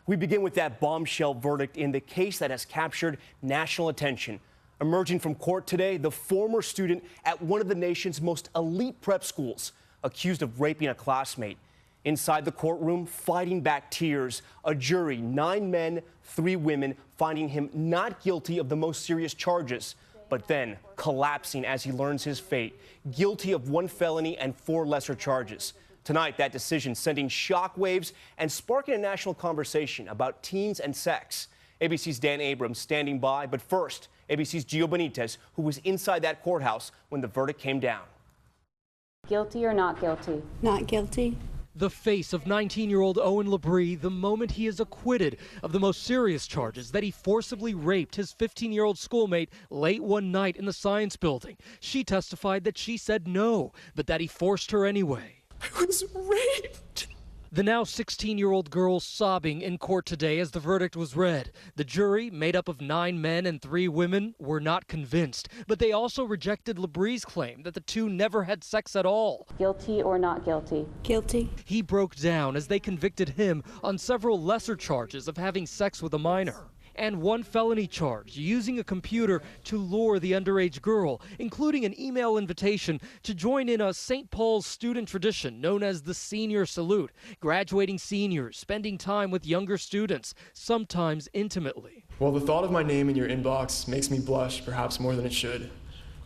We begin with that bombshell verdict in the case that has captured national attention. Emerging from court today, the former student at one of the nation's most elite prep schools, accused of raping a classmate. Inside the courtroom, fighting back tears, a jury, 9 men, 3 women, finding him not guilty of the most serious charges, but then collapsing as he learns his fate, guilty of 1 felony and 4 lesser charges. Tonight, that decision sending shockwaves and sparking a national conversation about teens and sex. ABC's Dan Abrams standing by, but first, ABC's Gio Benitez, who was inside that courthouse when the verdict came down. Guilty or not guilty? Not guilty. The face of 19-year-old Owen Labrie the moment he is acquitted of the most serious charges that he forcibly raped his 15-year-old schoolmate late one night in the science building. She testified that she said no, but that he forced her anyway. I was raped. The now 16-year-old girl sobbing in court today as the verdict was read. The jury, made up of 9 men and 3 women, were not convinced, but they also rejected Labrie's claim that the two never had sex at all. Guilty or not guilty? Guilty. He broke down as they convicted him on several lesser charges of having sex with a minor. And 1 felony charge, using a computer to lure the underage girl, including an email invitation to join in a St. Paul's student tradition known as the Senior Salute, graduating seniors spending time with younger students, sometimes intimately. Well, the thought of my name in your inbox makes me blush perhaps more than it should.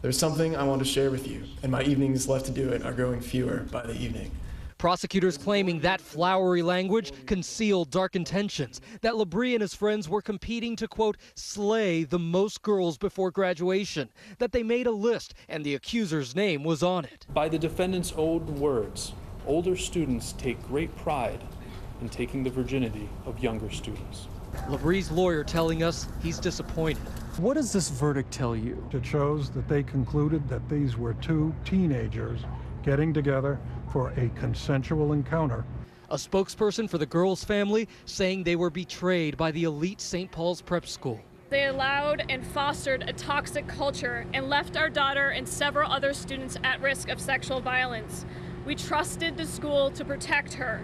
There's something I want to share with you, and my evenings left to do it are growing fewer by the evening. Prosecutors claiming that flowery language concealed dark intentions, that Labrie and his friends were competing to, quote, slay the most girls before graduation, that they made a list and the accuser's name was on it. By the defendant's own words, older students take great pride in taking the virginity of younger students. Labrie's lawyer telling us he's disappointed. What does this verdict tell you? It shows that they concluded that these were 2 teenagers getting together for a consensual encounter. A spokesperson for the girls' family saying they were betrayed by the elite St. Paul's prep school. They allowed and fostered a toxic culture and left our daughter and several other students at risk of sexual violence. We trusted the school to protect her,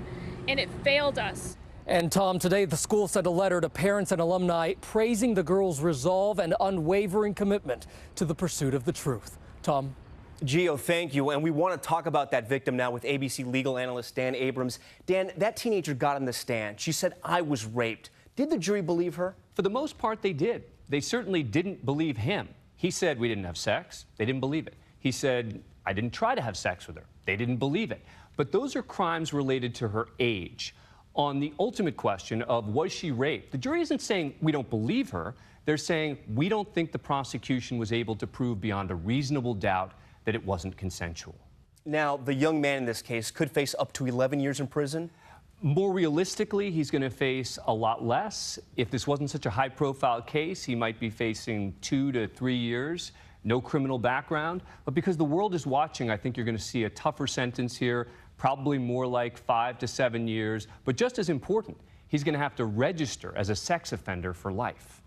and it failed us. And Tom, today the school sent a letter to parents and alumni praising the girls' resolve and unwavering commitment to the pursuit of the truth. Tom. Gio, thank you. And we want to talk about that victim now with ABC legal analyst Dan Abrams. Dan, that teenager got on the stand. She said, I was raped. Did the jury believe her? For the most part, they did. They certainly didn't believe him. He said we didn't have sex. They didn't believe it. He said, I didn't try to have sex with her. They didn't believe it. But those are crimes related to her age. On the ultimate question of was she raped, the jury isn't saying we don't believe her. They're saying we don't think the prosecution was able to prove beyond a reasonable doubt that it wasn't consensual. Now, the young man in this case could face up to 11 years in prison. More realistically, he's going to face a lot less. If this wasn't such a high-profile case, he might be facing 2 to 3 years, no criminal background. But because the world is watching, I think you're going to see a tougher sentence here, probably more like 5 to 7 years. But just as important, he's going to have to register as a sex offender for life.